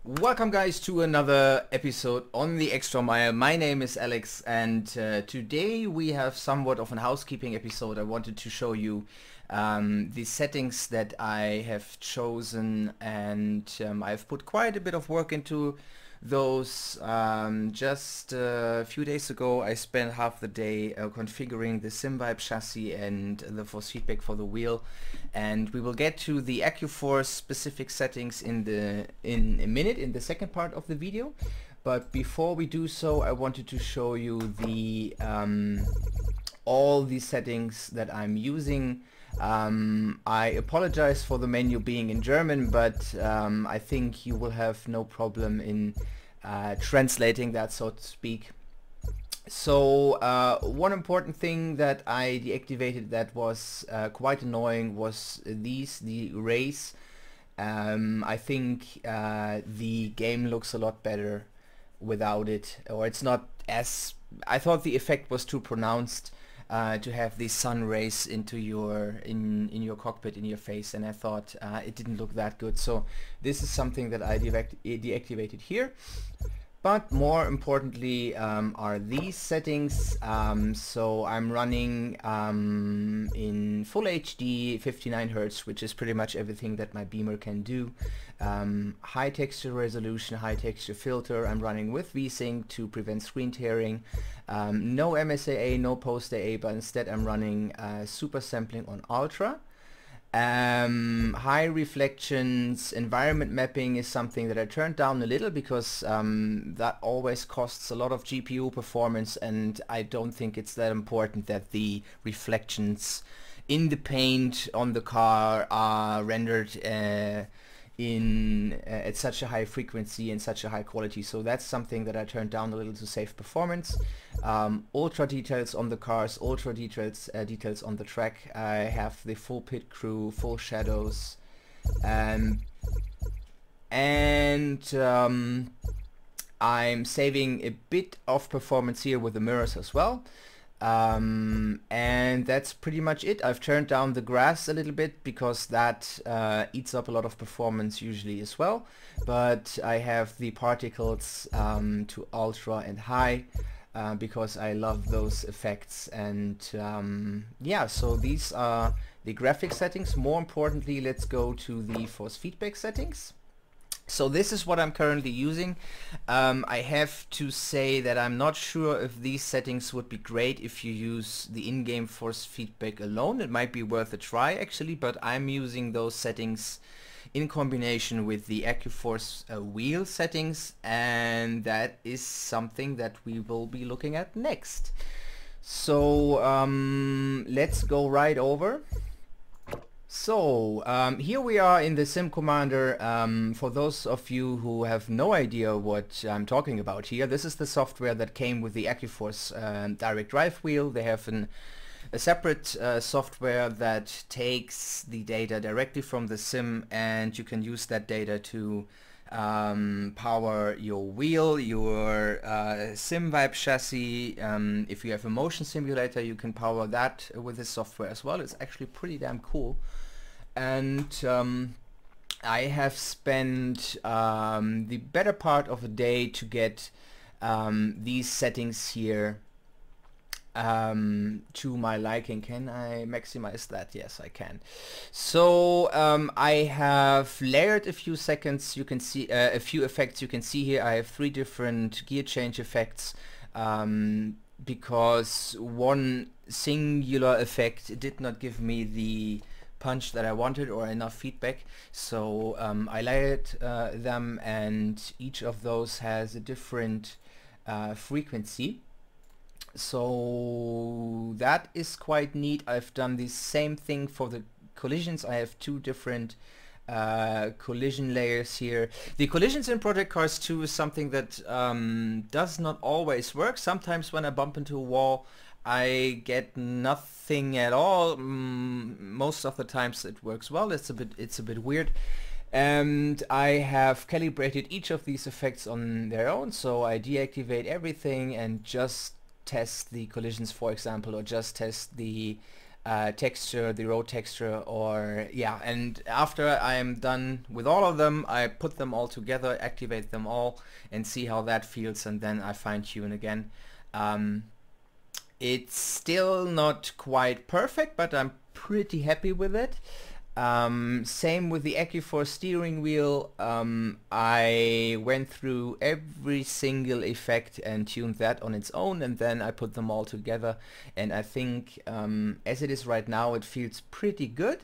Welcome guys to another episode on the Extra Mile. My name is Alex and today we have somewhat of an housekeeping episode. I wanted to show you the settings that I have chosen, and I've put quite a bit of work into those. Just a few days ago I spent half the day configuring the SimVibe chassis and the force feedback for the wheel, and we will get to the Accuforce specific settings in a minute, in the second part of the video. But before we do so, I wanted to show you the all the settings that I'm using. I apologize for the menu being in German, but I think you will have no problem in translating that, so to speak. So one important thing that I deactivated that was quite annoying was the race. I think the game looks a lot better without it, or it's not as... I thought the effect was too pronounced to have the sun rays into your in your cockpit, in your face, and I thought it didn't look that good. So this is something that I deactivated here. But more importantly are these settings. So I'm running in full HD 59 Hz, which is pretty much everything that my beamer can do. High texture resolution, high texture filter. I'm running with VSync to prevent screen tearing. No MSAA, no post AA, but instead I'm running super sampling on ultra. High reflections. Environment mapping is something that I turned down a little because that always costs a lot of GPU performance, and I don't think it's that important that the reflections in the paint on the car are rendered at such a high frequency and such a high quality. So that's something that I turned down a little to save performance. Ultra details on the cars, ultra details on the track. I have the full pit crew, full shadows, and I'm saving a bit of performance here with the mirrors as well. And that's pretty much it. I've turned down the grass a little bit because that eats up a lot of performance usually as well, but I have the particles to ultra and high because I love those effects. And yeah, so these are the graphic settings. More importantly, let's go to the force feedback settings. So this is what I'm currently using. I have to say that I'm not sure if these settings would be great if you use the in-game force feedback alone. It might be worth a try actually, but I'm using those settings in combination with the Accuforce wheel settings, and that is something that we will be looking at next. So let's go right over. So here we are in the Sim Commander. For those of you who have no idea what I'm talking about here, this is the software that came with the Accuforce direct drive wheel. They have a separate software that takes the data directly from the sim, and you can use that data to power your wheel, your SimVibe chassis. If you have a motion simulator, you can power that with this software as well. It's actually pretty damn cool. And I have spent the better part of a day to get these settings here to my liking. Can I maximize that? Yes, I can. So I have layered a few seconds. You can see a few effects. You can see here I have 3 different gear change effects because one singular effect did not give me the punch that I wanted or enough feedback. So I layered them, and each of those has a different frequency. So that is quite neat. I've done the same thing for the collisions. I have 2 different collision layers here. The collisions in Project Cars 2 is something that does not always work. Sometimes when I bump into a wall I get nothing at all. Most of the times it works well. It's a bit weird. And I have calibrated each of these effects on their own, so I deactivate everything and just test the collisions, for example, or just test the texture, the road texture, or yeah. And after I am done with all of them, I put them all together, activate them all, and see how that feels, and then I fine tune again. It's still not quite perfect, but I'm pretty happy with it. Same with the Accuforce steering wheel. I went through every single effect and tuned that on its own, and then I put them all together, and I think as it is right now, it feels pretty good.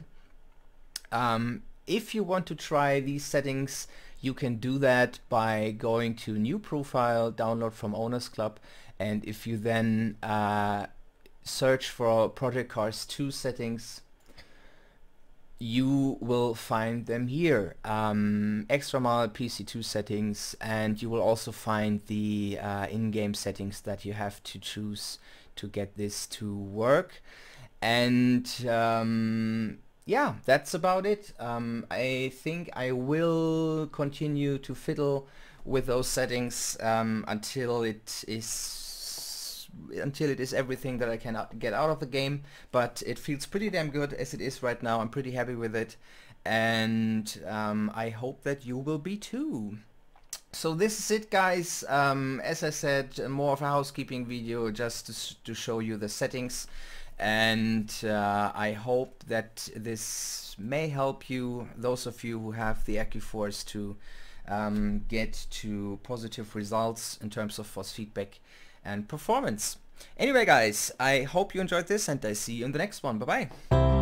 If you want to try these settings, you can do that by going to New Profile, Download from Owners Club, and if you then search for Project Cars 2 settings, you will find them here. Extra mile PC2 settings, and you will also find the in-game settings that you have to choose to get this to work. And yeah, that's about it. I think I will continue to fiddle with those settings until it is everything that I can get out of the game, but it feels pretty damn good as it is right now. I'm pretty happy with it, and I hope that you will be too. So this is it, guys. As I said, more of a housekeeping video just to show you the settings, and I hope that this may help you, those of you who have the Accuforce, to get to positive results in terms of force feedback and performance. Anyway, guys, I hope you enjoyed this, and I see you in the next one. Bye bye.